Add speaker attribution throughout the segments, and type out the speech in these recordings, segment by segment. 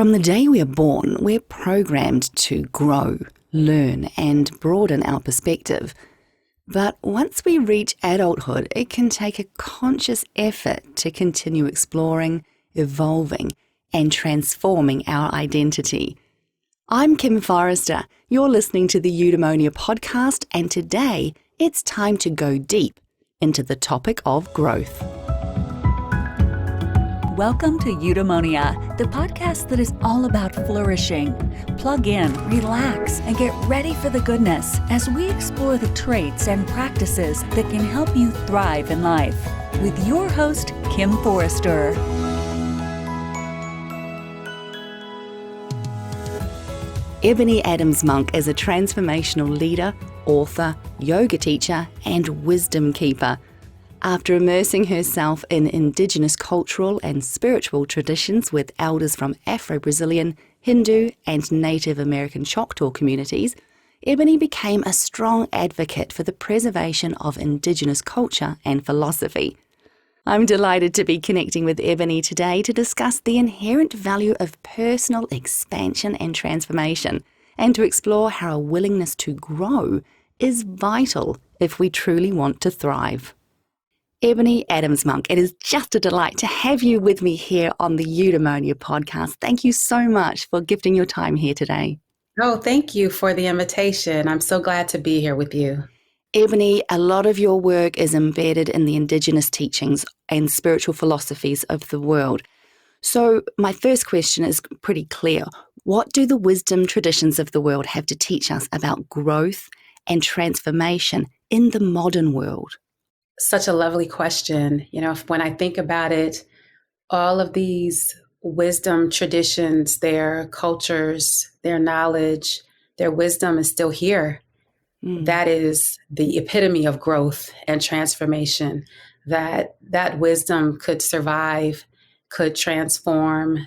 Speaker 1: From the day we are born, we're programmed to grow, learn, and broaden our perspective. But once we reach adulthood, it can take a conscious effort to continue exploring, evolving, and transforming our identity. I'm Kim Forrester. You're listening to the Eudaemonia podcast, and today it's time to go deep into the topic of growth.
Speaker 2: Welcome to Eudaemonia, the podcast that is all about flourishing. Plug in, relax, and get ready for the goodness as we explore the traits and practices that can help you thrive in life. With your host, Kim Forrester.
Speaker 1: Eboni Adams Monk is a transformational leader, author, yoga teacher, and wisdom keeper. After immersing herself in indigenous cultural and spiritual traditions with elders from Afro-Brazilian, Hindu, and Native American Choctaw communities, Eboni became a strong advocate for the preservation of indigenous culture and philosophy. I'm delighted to be connecting with Eboni today to discuss the inherent value of personal expansion and transformation, and to explore how a willingness to grow is vital if we truly want to thrive. Eboni Adams Monk, it is just a delight to have you with me here on the Eudaemonia podcast. Thank you so much for gifting your time here today.
Speaker 3: Oh, thank you for the invitation. I'm so glad to be here with you.
Speaker 1: Eboni, a lot of your work is embedded in the indigenous teachings and spiritual philosophies of the world. So my first question is pretty clear. What do the wisdom traditions of the world have to teach us about growth and transformation in the modern world?
Speaker 3: Such a lovely question. You know, when I think about it, all of these wisdom traditions, their cultures, their knowledge, their wisdom is still here. That is the epitome of growth and transformation, that wisdom could survive, could transform,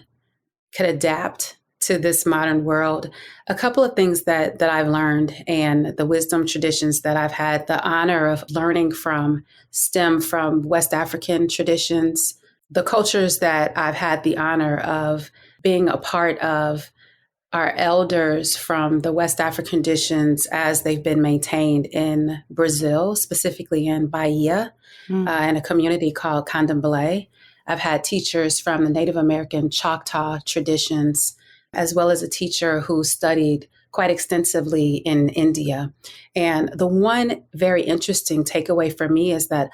Speaker 3: could adapt to this modern world. A couple of things that I've learned and the wisdom traditions that I've had the honor of learning from stem from West African traditions. The cultures that I've had the honor of being a part of are elders from the West African traditions as they've been maintained in Brazil, specifically in Bahia, in a community called Candomblé. I've had teachers from the Native American Choctaw traditions, as well as a teacher who studied quite extensively in India. And the one very interesting takeaway for me is that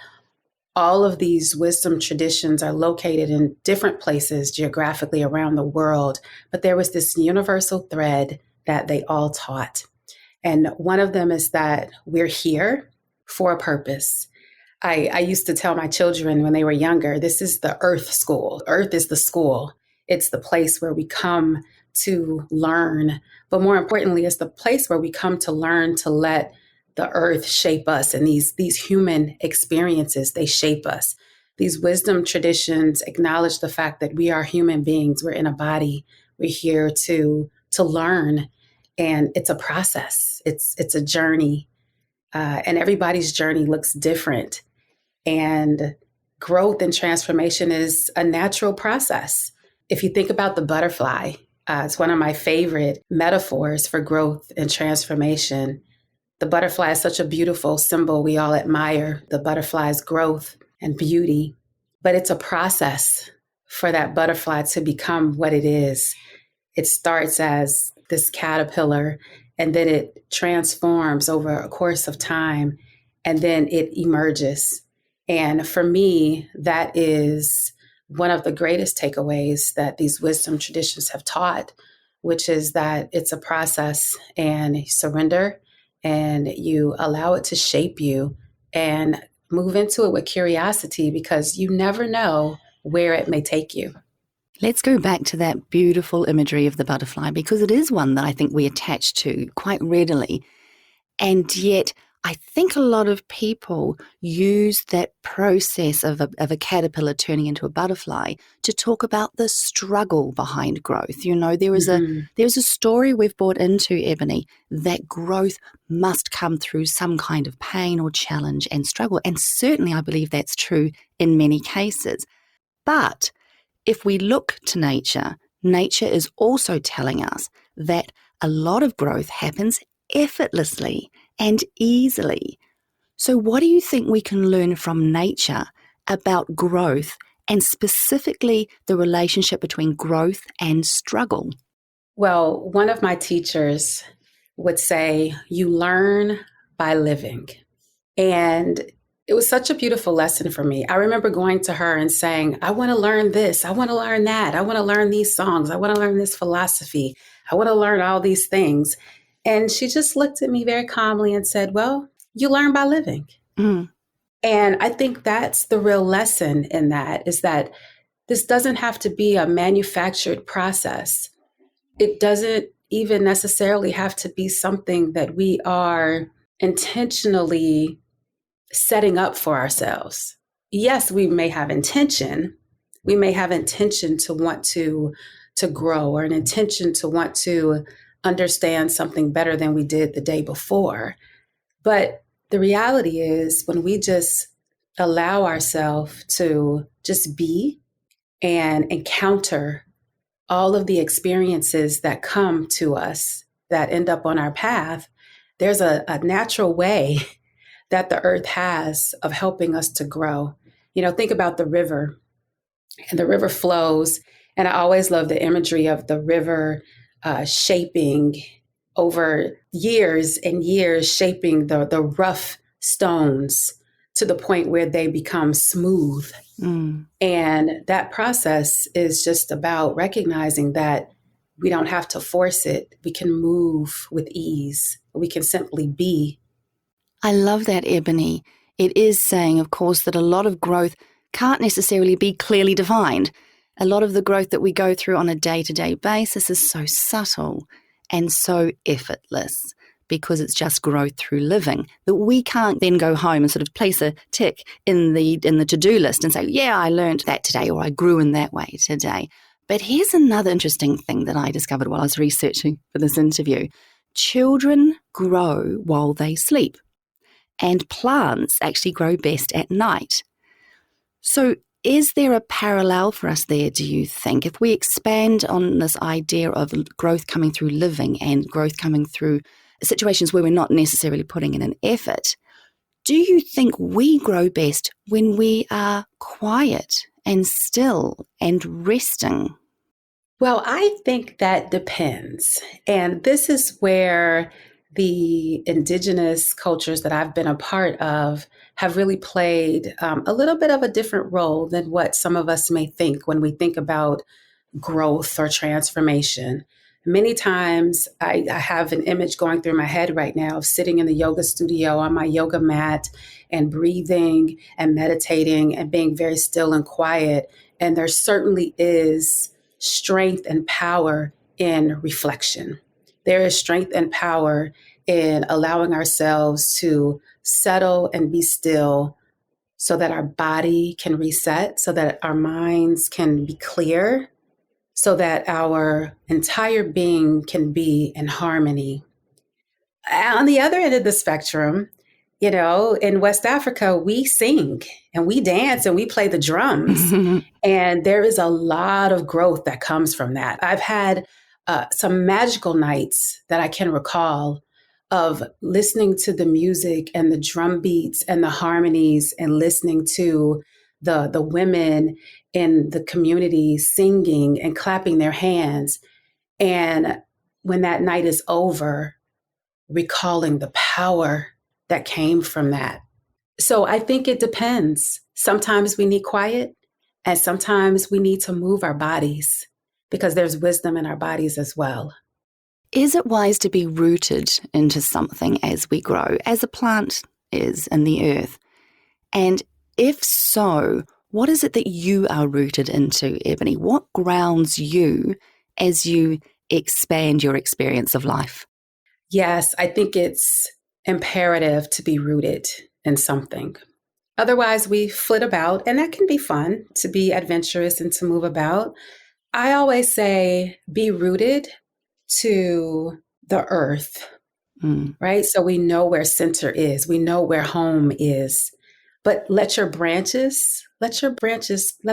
Speaker 3: all of these wisdom traditions are located in different places geographically around the world, but there was this universal thread that they all taught. And one of them is that we're here for a purpose. I used to tell my children when they were younger, this is the Earth School. Earth is the school. It's the place where we come to learn, but more importantly, it's the place where we come to learn to let the earth shape us. And these human experiences, they shape us. These wisdom traditions acknowledge the fact that we are human beings. We're in a body. We're here to learn. And it's a process. It's a journey. And everybody's journey looks different. And growth and transformation is a natural process. If you think about the butterfly, it's one of my favorite metaphors for growth and transformation. The butterfly is such a beautiful symbol. We all admire the butterfly's growth and beauty, but it's a process for that butterfly to become what it is. It starts as this caterpillar, and then it transforms over a course of time, and then it emerges. And for me, that is one of the greatest takeaways that these wisdom traditions have taught, which is that it's a process, and you surrender and you allow it to shape you and move into it with curiosity, because you never know where it may take you.
Speaker 1: Let's go back to that beautiful imagery of the butterfly, because it is one that I think we attach to quite readily. And yet I think a lot of people use that process of a caterpillar turning into a butterfly to talk about the struggle behind growth. You know, there's a story we've brought into Eboni that growth must come through some kind of pain or challenge and struggle. And certainly I believe that's true in many cases. But if we look to nature, nature is also telling us that a lot of growth happens effortlessly and easily. So what do you think we can learn from nature about growth, and specifically the relationship between growth and struggle?
Speaker 3: Well, one of my teachers would say, you learn by living. And it was such a beautiful lesson for me. I remember going to her and saying, I want to learn this. I want to learn that. I want to learn these songs. I want to learn this philosophy. I want to learn all these things. And she just looked at me very calmly and said, well, you learn by living.
Speaker 1: Mm.
Speaker 3: And I think that's the real lesson in that, is that this doesn't have to be a manufactured process. It doesn't even necessarily have to be something that we are intentionally setting up for ourselves. Yes, we may have intention. We may have intention to want to grow, or an intention to want to understand something better than we did the day before. But the reality is, when we just allow ourselves to just be and encounter all of the experiences that come to us that end up on our path, there's a natural way that the earth has of helping us to grow. You know, think about the river, and the river flows. And I always love the imagery of the river shaping over years and years, shaping the rough stones to the point where they become smooth.
Speaker 1: Mm.
Speaker 3: And that process is just about recognizing that we don't have to force it. We can move with ease. We can simply be.
Speaker 1: I love that, Eboni. It is saying, of course, that a lot of growth can't necessarily be clearly defined. A lot of the growth that we go through on a day-to-day basis is so subtle and so effortless, because it's just growth through living, that we can't then go home and sort of place a tick in the to-do list and say, yeah, I learned that today, or I grew in that way today. But here's another interesting thing that I discovered while I was researching for this interview. Children grow while they sleep, and plants actually grow best at night. So is there a parallel for us there, do you think? If we expand on this idea of growth coming through living and growth coming through situations where we're not necessarily putting in an effort, do you think we grow best when we are quiet and still and resting?
Speaker 3: Well, I think that depends. And this is where the indigenous cultures that I've been a part of have really played a little bit of a different role than what some of us may think when we think about growth or transformation. Many times I have an image going through my head right now of sitting in the yoga studio on my yoga mat and breathing and meditating and being very still and quiet. And there certainly is strength and power in reflection. There is strength and power in allowing ourselves to settle and be still, so that our body can reset, so that our minds can be clear, so that our entire being can be in harmony. On the other end of the spectrum, you know, in West Africa, we sing and we dance and we play the drums. And there is a lot of growth that comes from that. I've had some magical nights that I can recall of listening to the music and the drum beats and the harmonies, and listening to the women in the community singing and clapping their hands. And when that night is over, recalling the power that came from that. So I think it depends. Sometimes we need quiet, and sometimes we need to move our bodies, because there's wisdom in our bodies as well.
Speaker 1: Is it wise to be rooted into something as we grow, as a plant is in the earth? And if so, what is it that you are rooted into, Eboni? What grounds you as you expand your experience of life?
Speaker 3: Yes, I think it's imperative to be rooted in something. Otherwise, we flit about, and that can be fun, to be adventurous and to move about. I always say, be rooted to the earth, right? So we know where center is. We know where home is. But let your branches, let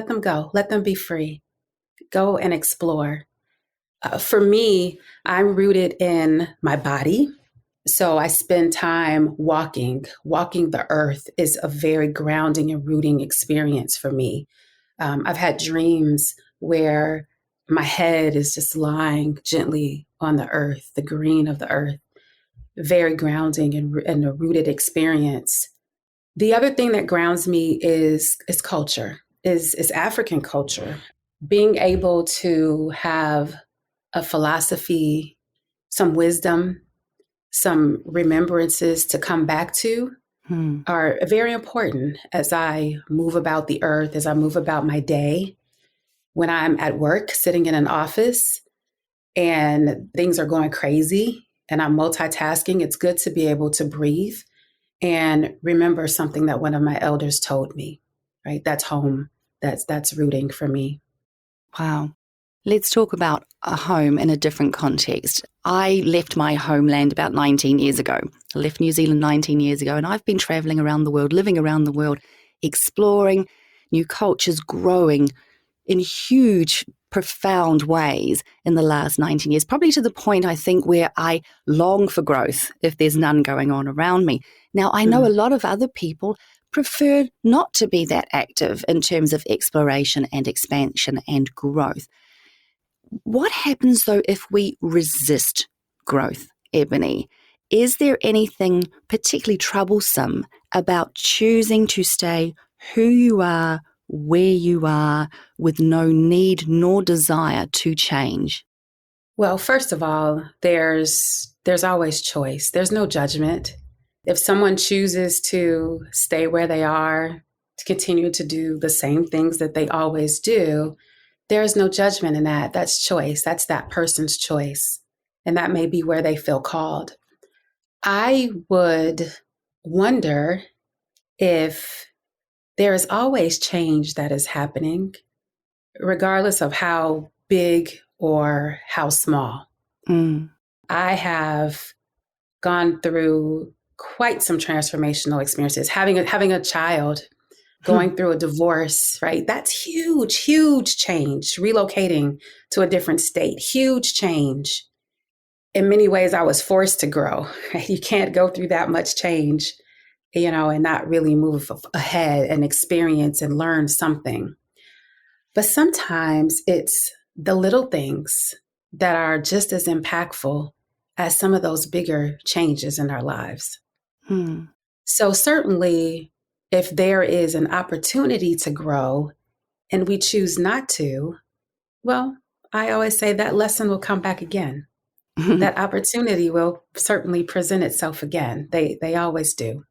Speaker 3: them go. Let them be free. Go and explore. For me, I'm rooted in my body. So I spend time walking. Walking the earth is a very grounding and rooting experience for me. I've had dreams where my head is just lying gently on the earth, the green of the earth, very grounding and a rooted experience. The other thing that grounds me is culture, is African culture. Being able to have a philosophy, some wisdom, some remembrances to come back to are very important as I move about the earth, as I move about my day. When I'm at work, sitting in an office and things are going crazy and I'm multitasking, it's good to be able to breathe and remember something that one of my elders told me, right? That's home. That's rooting for me.
Speaker 1: Wow. Let's talk about a home in a different context. I left my homeland about 19 years ago. I left New Zealand 19 years ago, and I've been traveling around the world, living around the world, exploring new cultures, growing in huge, profound ways in the last 19 years, probably to the point, I think, where I long for growth if there's none going on around me. Now, I know a lot of other people prefer not to be that active in terms of exploration and expansion and growth. What happens, though, if we resist growth, Eboni? Is there anything particularly troublesome about choosing to stay who you are, where you are, with no need nor desire to change?
Speaker 3: Well, first of all, there's always choice. There's no judgment. If someone chooses to stay where they are, to continue to do the same things that they always do, there is no judgment in that. That's choice. That's that person's choice. And that may be where they feel called. I would wonder if there is always change that is happening, regardless of how big or how small. I have gone through quite some transformational experiences. Having a child, going through a divorce, right? That's huge, huge change. Relocating to a different state, huge change. In many ways, I was forced to grow. Right? You can't go through that much change, and not really move ahead and experience and learn something. But sometimes it's the little things that are just as impactful as some of those bigger changes in our lives. So certainly, if there is an opportunity to grow and we choose not to, well, I always say that lesson will come back again. That opportunity will certainly present itself again. They always do.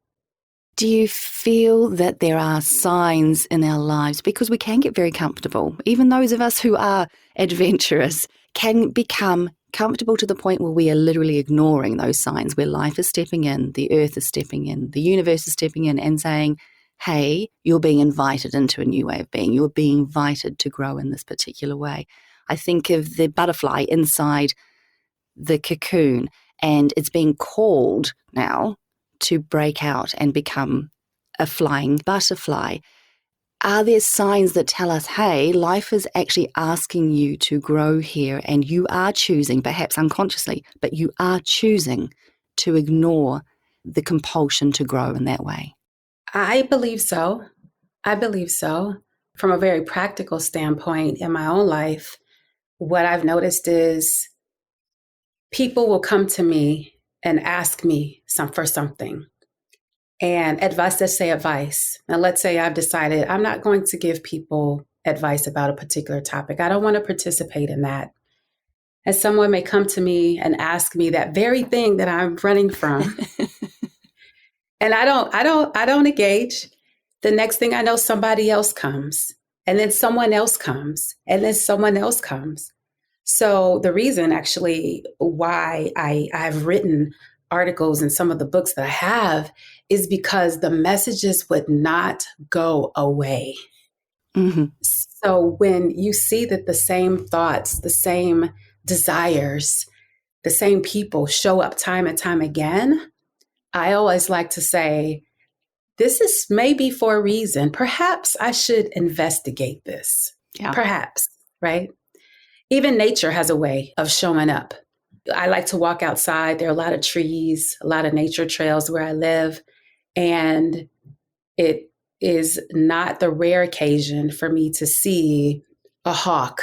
Speaker 1: Do you feel that there are signs in our lives, because we can get very comfortable, even those of us who are adventurous can become comfortable to the point where we are literally ignoring those signs, where life is stepping in, the earth is stepping in, the universe is stepping in and saying, hey, you're being invited into a new way of being. You're being invited to grow in this particular way. I think of the butterfly inside the cocoon, and it's being called now to break out and become a flying butterfly. Are there signs that tell us, hey, life is actually asking you to grow here, and you are choosing, perhaps unconsciously, but you are choosing to ignore the compulsion to grow in that way?
Speaker 3: I believe so. I believe so. From a very practical standpoint in my own life, what I've noticed is people will come to me and ask me for something. And advice, let's say advice. Now, let's say I've decided I'm not going to give people advice about a particular topic. I don't want to participate in that. And someone may come to me and ask me that very thing that I'm running from. And I don't engage. The next thing I know, somebody else comes, and then someone else comes, and then someone else comes. So the reason actually why I've written articles and some of the books that I have is because the messages would not go away. So when you see that the same thoughts, the same desires, the same people show up time and time again, I always like to say, this is maybe for a reason. Perhaps I should investigate this. Yeah. Perhaps, right? Even nature has a way of showing up. I like to walk outside. There are a lot of trees, a lot of nature trails where I live. And it is not the rare occasion for me to see a hawk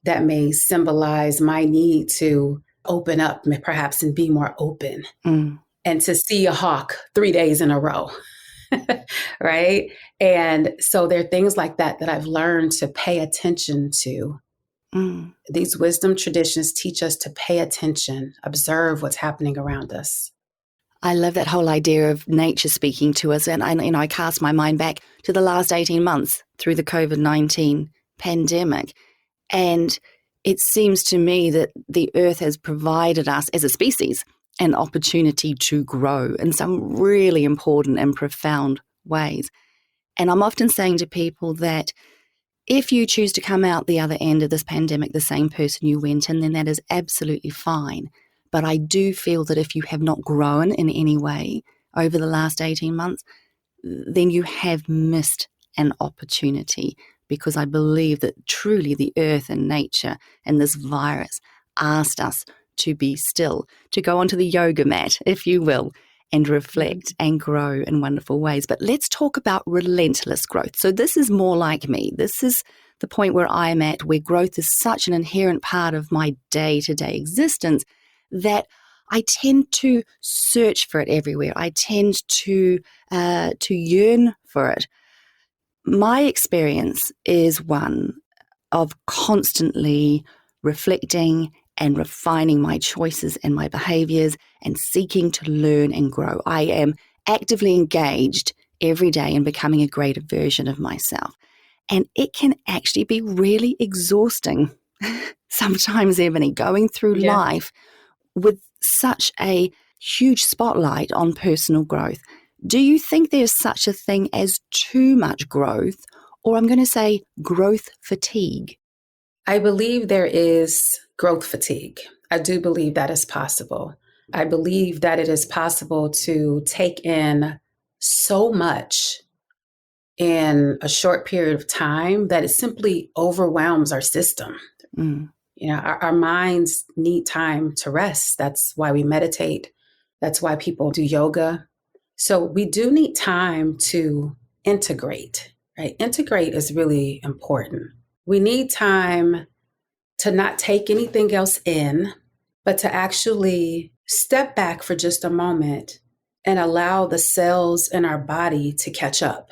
Speaker 3: that may symbolize my need to open up, perhaps, and be more open. And to see a hawk 3 days in a row, right? And so there are things like that that I've learned to pay attention to. These wisdom traditions teach us to pay attention, observe what's happening around us.
Speaker 1: I love that whole idea of nature speaking to us. And I cast my mind back to the last 18 months through the COVID-19 pandemic. And it seems to me that the earth has provided us as a species an opportunity to grow in some really important and profound ways. And I'm often saying to people that if you choose to come out the other end of this pandemic the same person you went in, then that is absolutely fine. But I do feel that if you have not grown in any way over the last 18 months, then you have missed an opportunity, because I believe that truly the earth and nature and this virus asked us to be still, to go onto the yoga mat, if you will, and reflect and grow in wonderful ways. But let's talk about relentless growth. So this is more like me. This is the point where I'm at, where growth is such an inherent part of my day-to-day existence that I tend to search for it everywhere. I tend to yearn for it. My experience is one of constantly reflecting and refining my choices and my behaviors and seeking to learn and grow. I am actively engaged every day in becoming a greater version of myself. And it can actually be really exhausting sometimes, Eboni, going through life with such a huge spotlight on personal growth. Do you think there's such a thing as too much growth, or I'm going to say growth fatigue?
Speaker 3: I believe there is growth fatigue. I do believe that is possible. I believe that it is possible to take in so much in a short period of time that it simply overwhelms our system. You know, our minds need time to rest. That's why we meditate. That's why people do yoga. So we do need time to integrate, right? Integrate is really important. We need time to not take anything else in, but to actually step back for just a moment and allow the cells in our body to catch up.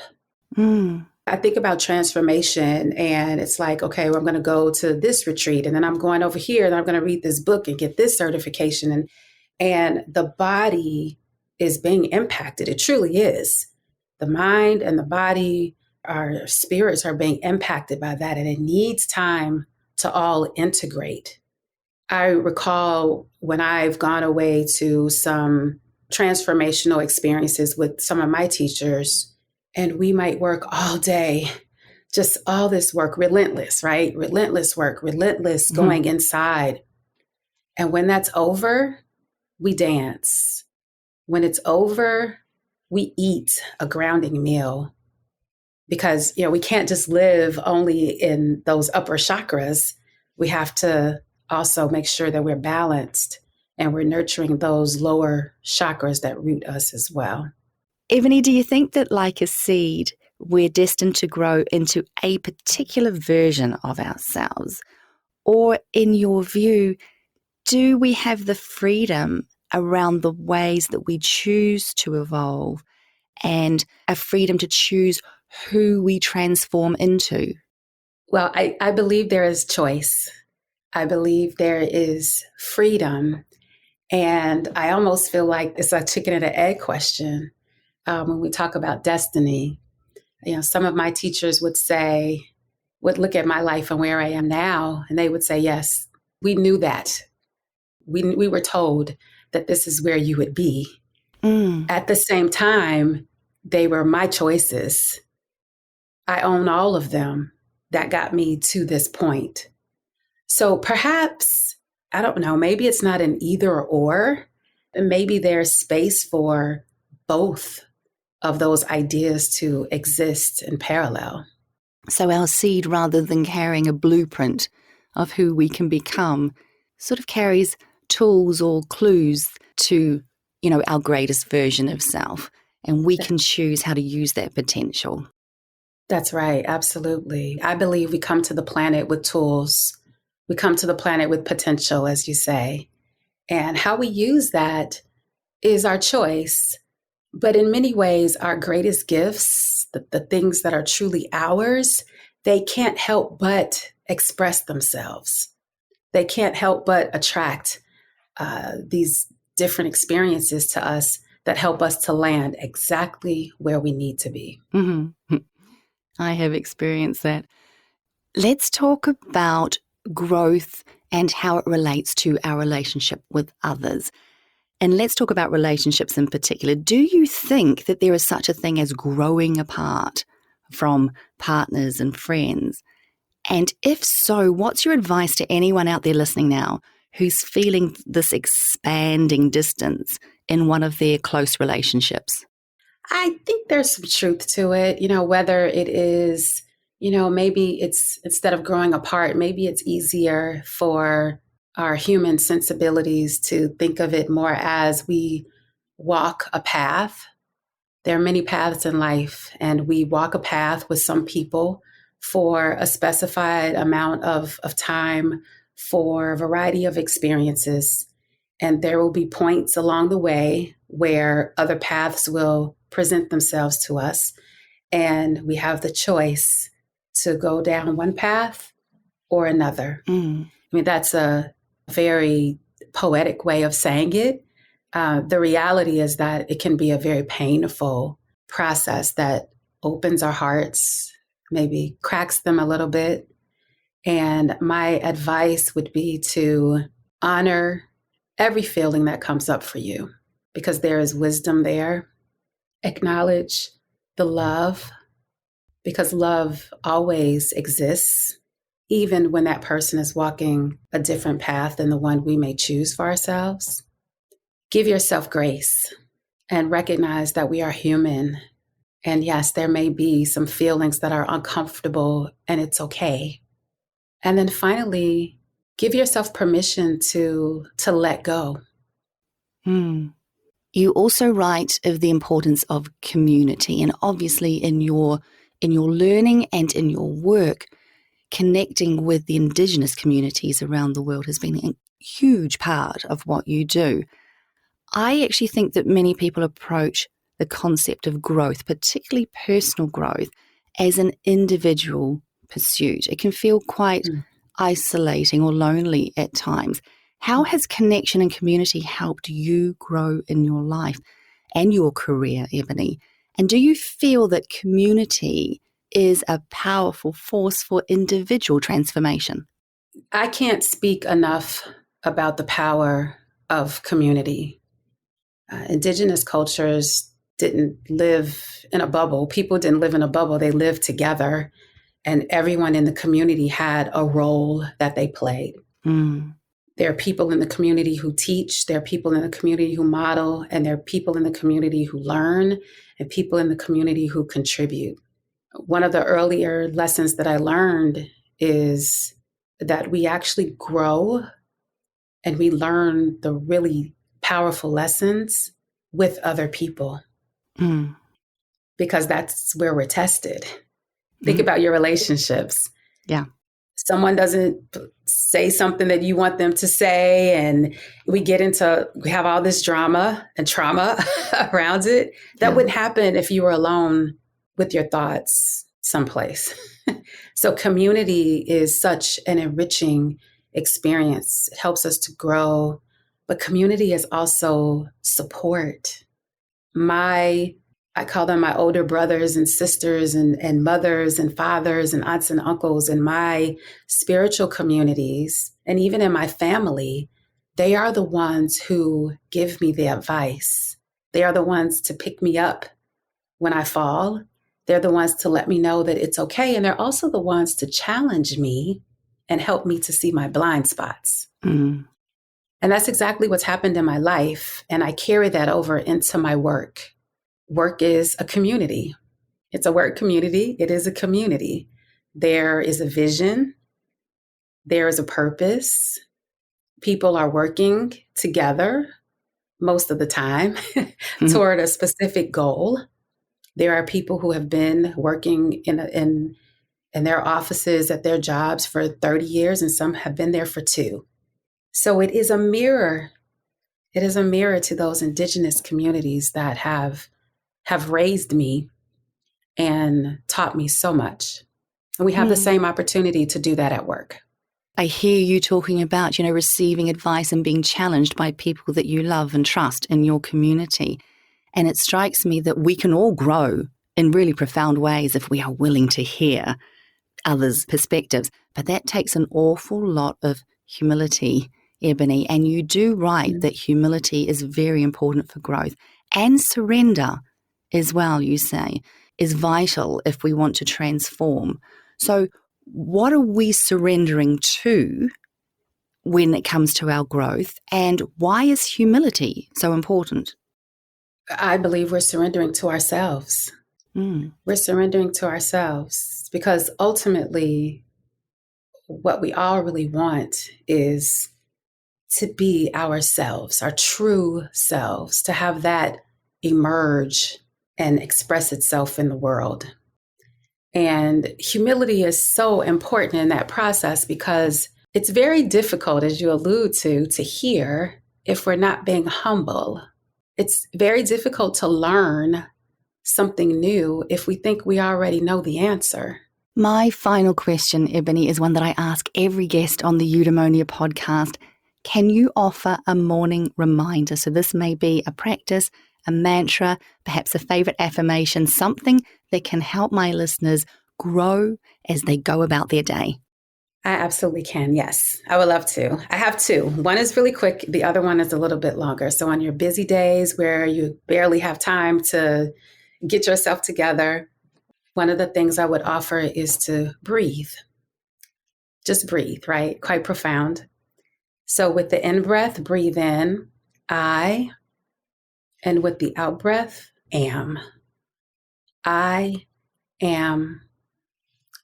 Speaker 3: I think about transformation, and it's like, okay, well, I'm going to go to this retreat, and then I'm going over here, and I'm going to read this book and get this certification. And the body is being impacted. It truly is. The mind and the body, our spirits are being impacted by that, and it needs time to all integrate. I recall when I've gone away to some transformational experiences with some of my teachers, and we might work all day, just all this work, relentless, right? Relentless work, relentless going inside. And when that's over, we dance. When it's over, we eat a grounding meal. Because, you know, we can't just live only in those upper chakras. We have to also make sure that we're balanced and we're nurturing those lower chakras that root us as well.
Speaker 1: Eboni, do you think that like a seed, we're destined to grow into a particular version of ourselves? Or in your view, do we have the freedom around the ways that we choose to evolve and a freedom to choose who we transform into?
Speaker 3: Well, I believe there is choice. I believe there is freedom. And I almost feel like it's a chicken and an egg question when we talk about destiny. You know, some of my teachers would look at my life and where I am now, and they would say, yes, we knew that. We were told that this is where you would be. At the same time, they were my choices. I own all of them that got me to this point. So perhaps, I don't know, maybe it's not an either or. Maybe there's space for both of those ideas to exist in parallel.
Speaker 1: So our seed, rather than carrying a blueprint of who we can become sort of carries tools or clues to, our greatest version of self. And we can choose how to use that potential.
Speaker 3: That's right. Absolutely. I believe we come to the planet with tools. We come to the planet with potential, as you say. And how we use that is our choice. But in many ways, our greatest gifts, the things that are truly ours, they can't help but express themselves. They can't help but attract these different experiences to us that help us to land exactly where we need to be.
Speaker 1: Mm-hmm. I have experienced that. Let's talk about growth and how it relates to our relationship with others. And let's talk about relationships in particular. Do you think that there is such a thing as growing apart from partners and friends? And if so, what's your advice to anyone out there listening now who's feeling this expanding distance in one of their close relationships?
Speaker 3: I think there's some truth to it, whether it is, maybe it's instead of growing apart, maybe it's easier for our human sensibilities to think of it more as we walk a path. There are many paths in life, and we walk a path with some people for a specified amount of time for a variety of experiences. And there will be points along the way where other paths will present themselves to us. And we have the choice to go down one path or another. I mean, that's a very poetic way of saying it. The reality is that it can be a very painful process that opens our hearts, maybe cracks them a little bit. And my advice would be to honor every feeling that comes up for you, because there is wisdom there. Acknowledge the love, because love always exists, even when that person is walking a different path than the one we may choose for ourselves. Give yourself grace and recognize that we are human. And yes, there may be some feelings that are uncomfortable, and it's okay. And then finally, give yourself permission to let go.
Speaker 1: You also write of the importance of community, and obviously in your learning and in your work, connecting with the indigenous communities around the world has been a huge part of what you do. I actually think that many people approach the concept of growth, particularly personal growth, as an individual pursuit. It can feel quite isolating or lonely at times. How has connection and community helped you grow in your life and your career, Eboni? And do you feel that community is a powerful force for individual transformation?
Speaker 3: I can't speak enough about the power of community. Indigenous cultures didn't live in a bubble. People didn't live in a bubble. They lived together, and everyone in the community had a role that they played. There are people in the community who teach, there are people in the community who model, and there are people in the community who learn, and people in the community who contribute. One of the earlier lessons that I learned is that we actually grow and we learn the really powerful lessons with other people, because that's where we're tested. Think about your relationships.
Speaker 1: Yeah.
Speaker 3: Someone doesn't say something that you want them to say, and we have all this drama and trauma around it. That wouldn't happen if you were alone with your thoughts someplace. So community is such an enriching experience. It helps us to grow, but community is also support. I call them my older brothers and sisters and mothers and fathers and aunts and uncles in my spiritual communities, and even in my family. They are the ones who give me the advice. They are the ones to pick me up when I fall. They're the ones to let me know that it's okay. And they're also the ones to challenge me and help me to see my blind spots. And that's exactly what's happened in my life. And I carry that over into my work. Work is a community. It's a work community. It is a community. There is a vision. There is a purpose. People are working together most of the time toward a specific goal. There are people who have been working in their offices at their jobs for 30 years, and some have been there for 2. So it is a mirror. It is a mirror to those indigenous communities that have raised me and taught me so much. And we have the same opportunity to do that at work.
Speaker 1: I hear you talking about, receiving advice and being challenged by people that you love and trust in your community. And it strikes me that we can all grow in really profound ways if we are willing to hear others' perspectives. But that takes an awful lot of humility, Eboni. And you do write that humility is very important for growth. And surrender as well, you say, is vital if we want to transform. So what are we surrendering to when it comes to our growth? And why is humility so important?
Speaker 3: I believe we're surrendering to ourselves. We're surrendering to ourselves because ultimately what we all really want is to be ourselves, our true selves, to have that emerge and express itself in the world. And humility is so important in that process because it's very difficult, as you allude to hear if we're not being humble. It's very difficult to learn something new if we think we already know the answer.
Speaker 1: My final question, Eboni, is one that I ask every guest on the Eudaemonia podcast. Can you offer a morning reminder? So this may be a practice, a mantra, perhaps a favorite affirmation, something that can help my listeners grow as they go about their day.
Speaker 3: I absolutely can. Yes, I would love to. I have 2. One is really quick. The other one is a little bit longer. So on your busy days where you barely have time to get yourself together, one of the things I would offer is to breathe. Just breathe, right? Quite profound. So with the in-breath, breathe in, I, and with the out-breath, am. I am.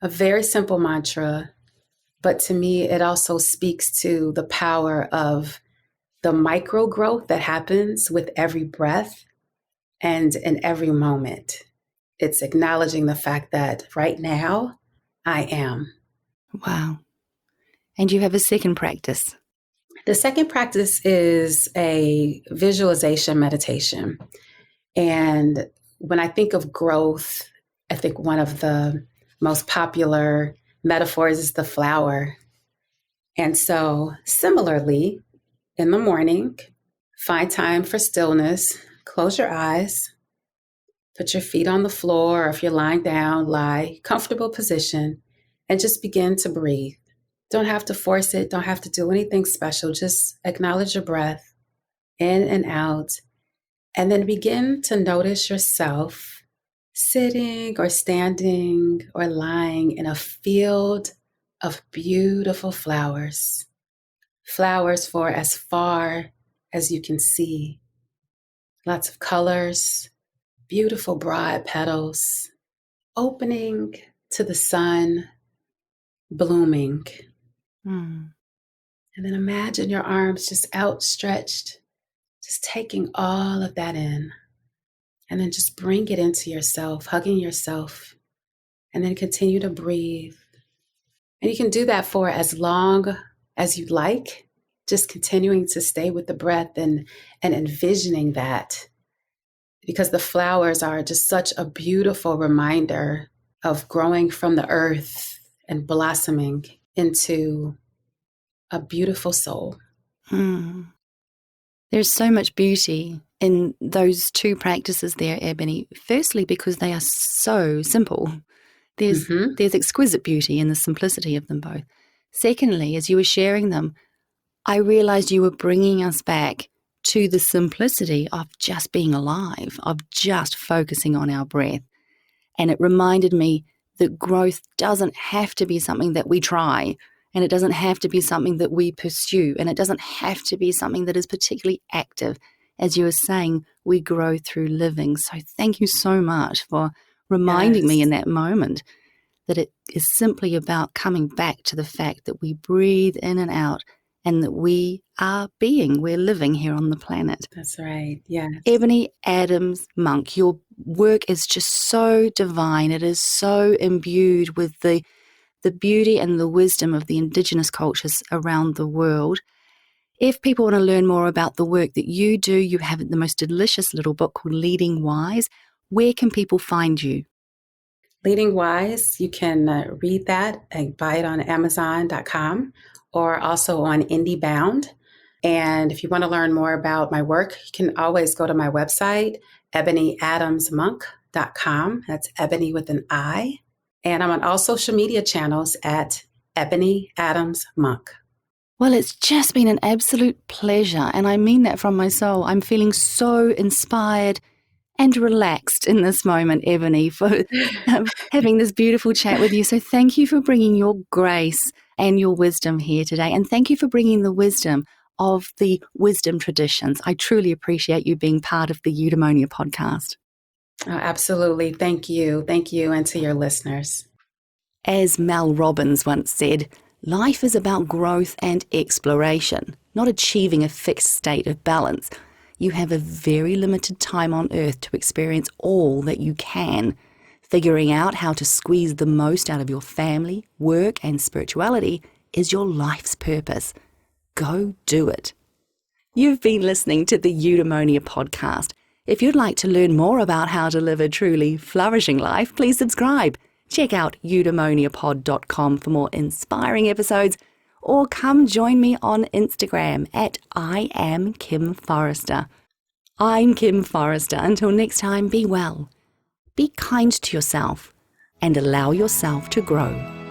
Speaker 3: A very simple mantra, but to me, it also speaks to the power of the micro growth that happens with every breath and in every moment. It's acknowledging the fact that right now, I am.
Speaker 1: Wow. And you have a second practice.
Speaker 3: The second practice is a visualization meditation. And when I think of growth, I think one of the most popular metaphors is the flower. And so similarly, in the morning, find time for stillness, close your eyes, put your feet on the floor, or if you're lying down, lie, comfortable position, and just begin to breathe. Don't have to force it, don't have to do anything special, just acknowledge your breath in and out, and then begin to notice yourself sitting or standing or lying in a field of beautiful flowers. Flowers for as far as you can see. Lots of colors, beautiful broad petals, opening to the sun, blooming. And then imagine your arms just outstretched, just taking all of that in. And then just bring it into yourself, hugging yourself, and then continue to breathe. And you can do that for as long as you like, just continuing to stay with the breath and envisioning that. Because the flowers are just such a beautiful reminder of growing from the earth and blossoming into a beautiful soul.
Speaker 1: There's so much beauty in those 2 practices there, Eboni. Firstly, because they are so simple. There's exquisite beauty in the simplicity of them both. Secondly, as you were sharing them, I realized you were bringing us back to the simplicity of just being alive, of just focusing on our breath. And it reminded me that growth doesn't have to be something that we try, and it doesn't have to be something that we pursue, and it doesn't have to be something that is particularly active. As you were saying, we grow through living. So thank you so much for reminding me in that moment that it is simply about coming back to the fact that we breathe in and out and that we are we're living here on the planet.
Speaker 3: That's right. Yes.
Speaker 1: Eboni Adams Monk, your work is just so divine. It is so imbued with the beauty and the wisdom of the indigenous cultures around the world. If people want to learn more about the work that you do, you have the most delicious little book called Leading Wise. Where can people find you?
Speaker 3: Leading Wise, you can read that and buy it on Amazon.com or also on IndieBound. And if you want to learn more about my work, you can always go to my website, eboniadamsmonk.com. That's Ebony with an I. And I'm on all social media channels at Eboni Adams Monk.
Speaker 1: Well, it's just been an absolute pleasure, and I mean that from my soul. I'm feeling so inspired and relaxed in this moment, Eboni, for having this beautiful chat with you. So thank you for bringing your grace and your wisdom here today, and thank you for bringing the wisdom of the wisdom traditions. I truly appreciate you being part of the Eudaemonia podcast.
Speaker 3: Oh, absolutely. Thank you. Thank you, and to your listeners.
Speaker 1: As Mel Robbins once said, life is about growth and exploration, not achieving a fixed state of balance. You have a very limited time on earth to experience all that you can. Figuring out how to squeeze the most out of your family, work, and spirituality is your life's purpose. Go do it. You've been listening to the Eudaemonia podcast. If you'd like to learn more about how to live a truly flourishing life, please subscribe. Check out eudaemoniapod.com for more inspiring episodes, or come join me on Instagram at I am Kim Forrester. I'm Kim Forrester. Until next time, be well, be kind to yourself, and allow yourself to grow.